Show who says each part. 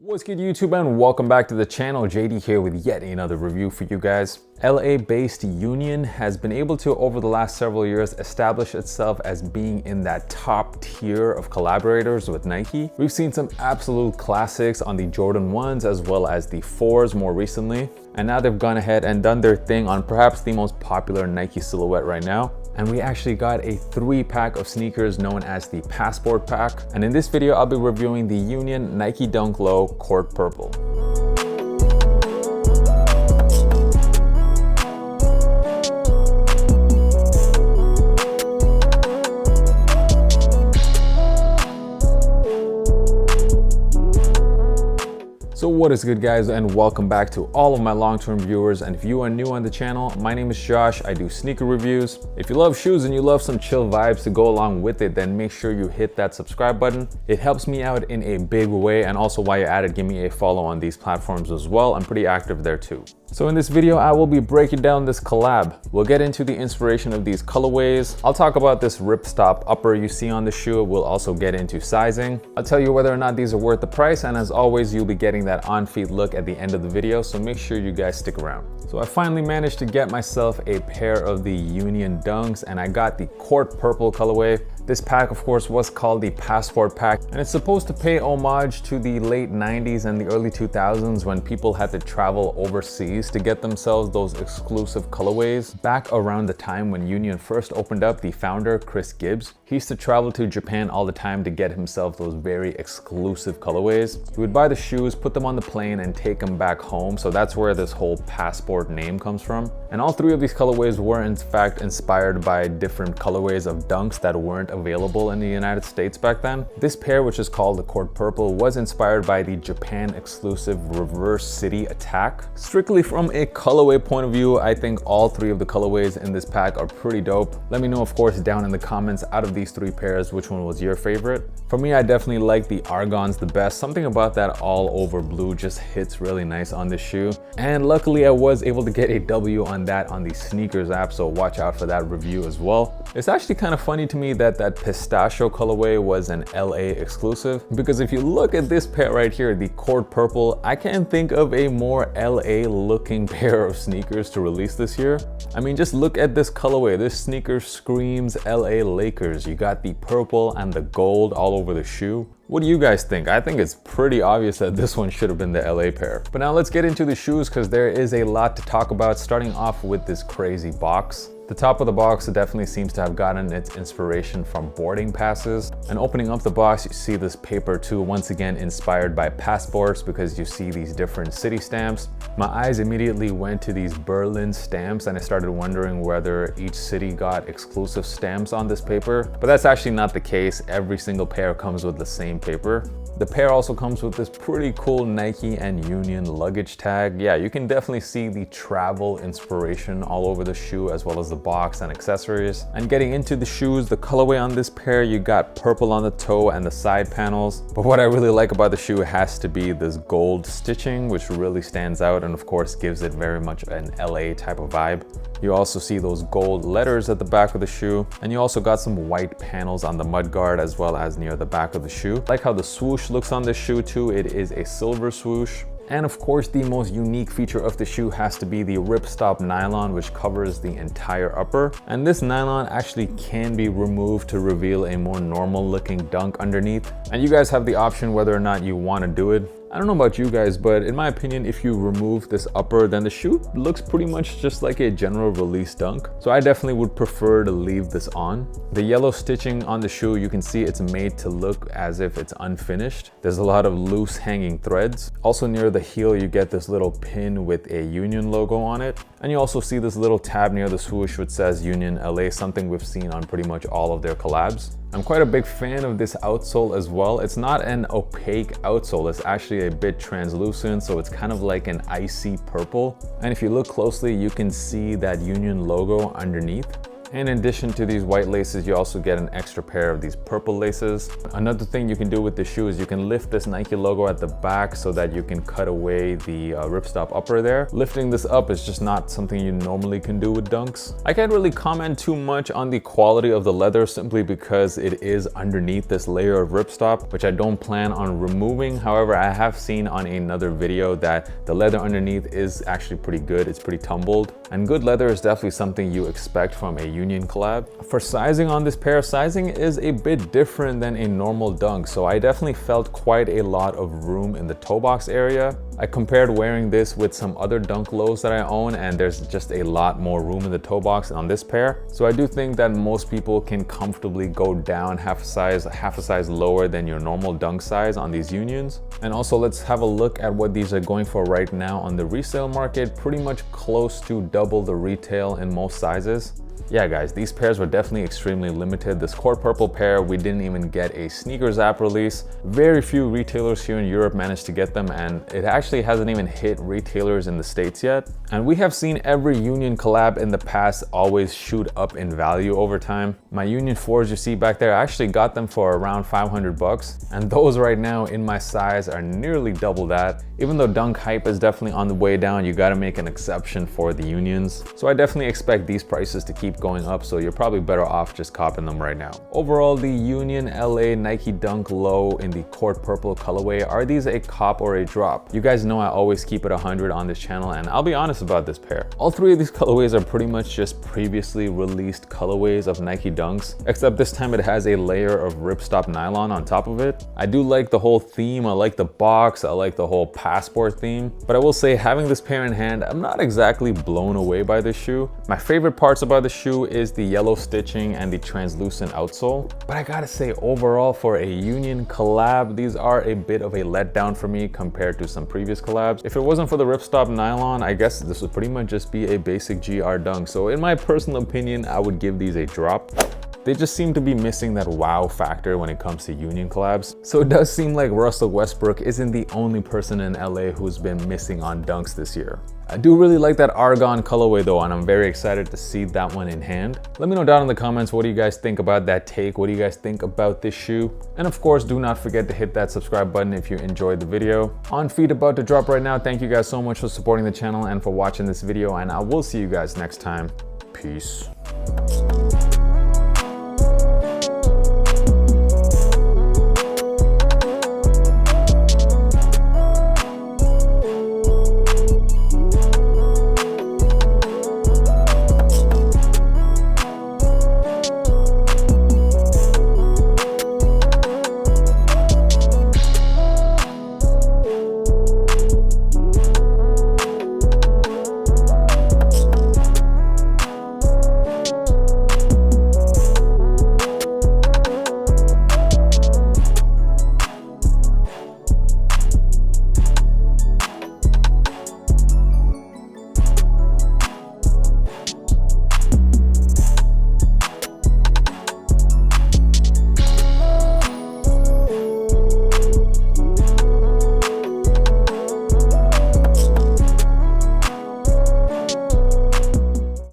Speaker 1: What's good YouTube, and welcome back to the channel. JD here with yet another review for you guys. LA-based Union has been able to, over the last several years, establish itself as being in that top tier of collaborators with Nike. We've seen some absolute classics on the Jordan 1s as well as the 4s more recently. And now they've gone ahead and done their thing on perhaps the most popular Nike silhouette right now. And we actually got a 3-pack of sneakers known as the Passport Pack. And in this video, I'll be reviewing the Union Nike Dunk Low Court Purple. So what is good, guys, and welcome back to all of my long-term viewers. And if you are new on the channel, my name is Josh. I do sneaker reviews. If you love shoes and you love some chill vibes to go along with it, then make sure you hit that subscribe button. It helps me out in a big way, and also while you're at it, give me a follow on these platforms as well. I'm pretty active there too. So in this video, I will be breaking down this collab. We'll get into the inspiration of these colorways. I'll talk about this ripstop upper you see on the shoe. We'll also get into sizing. I'll tell you whether or not these are worth the price. And as always, you'll be getting that on-feet look at the end of the video. So make sure you guys stick around. So I finally managed to get myself a pair of the Union Dunks, and I got the Court Purple colorway. This pack, of course, was called the Passport Pack, and it's supposed to pay homage to the late 90s and the early 2000s when people had to travel overseas to get themselves those exclusive colorways. Back around the time when Union first opened up, the founder, Chris Gibbs, he used to travel to Japan all the time to get himself those very exclusive colorways. He would buy the shoes, put them on the plane, and take them back home. So that's where this whole Passport name comes from. And all 3 of these colorways were in fact inspired by different colorways of Dunks that weren't available in the United States back then. This pair, which is called the Court Purple, was inspired by the Japan exclusive Reverse City Attack. Strictly from a colorway point of view, I think all 3 of the colorways in this pack are pretty dope. Let me know, of course, down in the comments, out of these 3 pairs, which one was your favorite. For me, I definitely like the Argons the best. Something about that all over blue just hits really nice on this shoe. And luckily I was able to get a W on that on the Sneakers app, so watch out for that review as well. It's actually kind of funny to me that that pistachio colorway was an LA exclusive, because if you look at this pair right here, the Court Purple, I can't think of a more LA looking pair of sneakers to release this year. I mean, just look at this colorway. This sneaker screams LA Lakers. You got the purple and the gold all over the shoe. What do you guys think? I think it's pretty obvious that this one should have been the LA pair. But now let's get into the shoes, because there is a lot to talk about, starting off with this crazy box. The top of the box definitely seems to have gotten its inspiration from boarding passes. And opening up the box, you see this paper too, once again inspired by passports, because you see these different city stamps. My eyes immediately went to these Berlin stamps, and I started wondering whether each city got exclusive stamps on this paper. But that's actually not the case. Every single pair comes with the same paper. The pair also comes with this pretty cool Nike and Union luggage tag. Yeah, you can definitely see the travel inspiration all over the shoe, as well as the box and accessories. And getting into the shoes, the colorway on this pair, you got purple on the toe and the side panels. But what I really like about the shoe has to be this gold stitching, which really stands out and of course gives it very much an LA type of vibe. You also see those gold letters at the back of the shoe, and you also got some white panels on the mudguard as well as near the back of the shoe. I like how the swoosh looks on this shoe too. It is a silver swoosh. And of course, the most unique feature of the shoe has to be the ripstop nylon, which covers the entire upper. And this nylon actually can be removed to reveal a more normal looking dunk underneath. And you guys have the option whether or not you want to do it. I don't know about you guys, but in my opinion, if you remove this upper, then the shoe looks pretty much just like a general release dunk. So I definitely would prefer to leave this on. The yellow stitching on the shoe, you can see it's made to look as if it's unfinished. There's a lot of loose hanging threads. Also near the heel, you get this little pin with a Union logo on it. And you also see this little tab near the swoosh which says Union LA, something we've seen on pretty much all of their collabs. I'm quite a big fan of this outsole as well. It's not an opaque outsole, it's actually a bit translucent, so it's kind of like an icy purple. And if you look closely, you can see that Union logo underneath. And in addition to these white laces, you also get an extra pair of these purple laces. Another thing you can do with the shoe is you can lift this Nike logo at the back so that you can cut away the ripstop upper there. Lifting this up is just not something you normally can do with Dunks. I can't really comment too much on the quality of the leather simply because it is underneath this layer of ripstop, which I don't plan on removing. However, I have seen on another video that the leather underneath is actually pretty good. It's pretty tumbled, and good leather is definitely something you expect from a Union collab. For sizing on this pair, sizing is a bit different than a normal Dunk, so I definitely felt quite a lot of room in the toe box area. I compared wearing this with some other Dunk lows that I own, and there's just a lot more room in the toe box on this pair. So I do think that most people can comfortably go down half a size lower than your normal Dunk size on these Unions. And also, let's have a look at what these are going for right now on the resale market. Pretty much close to double the retail in most sizes. Yeah guys, these pairs were definitely extremely limited. This Court Purple pair, we didn't even get a sneakers app release. Very few retailers here in Europe managed to get them, and it actually hasn't even hit retailers in the States yet. And we have seen every Union collab in the past always shoot up in value over time. My Union 4s you see back there, I actually got them for around 500 bucks. And those right now in my size are nearly double that. Even though Dunk hype is definitely on the way down, you gotta make an exception for the Unions. So I definitely expect these prices to keep going up, so you're probably better off just copping them right now. Overall, the Union LA Nike Dunk Low in the Court Purple colorway, are these a cop or a drop? You guys know I always keep it 100 on this channel, and I'll be honest about this pair. All three of these colorways are pretty much just previously released colorways of Nike Dunks, except this time it has a layer of ripstop nylon on top of it. I do like the whole theme. I like the box. I like the whole passport theme, but I will say, having this pair in hand, I'm not exactly blown away by this shoe. My favorite parts about the shoe is the yellow stitching and the translucent outsole. But I gotta say, overall, for a Union collab, these are a bit of a letdown for me compared to some previous collabs. If it wasn't for the ripstop nylon, I guess this would pretty much just be a basic GR Dunk. So in my personal opinion, I would give these a drop. They just seem to be missing that wow factor when it comes to Union collabs. So it does seem like Russell Westbrook isn't the only person in LA who's been missing on Dunks this year. I do really like that Argon colorway though, and I'm very excited to see that one in hand. Let me know down in the comments, what do you guys think about that take? What do you guys think about this shoe? And of course, do not forget to hit that subscribe button if you enjoyed the video. On feed about to drop right now. Thank you guys so much for supporting the channel and for watching this video, and I will see you guys next time. Peace.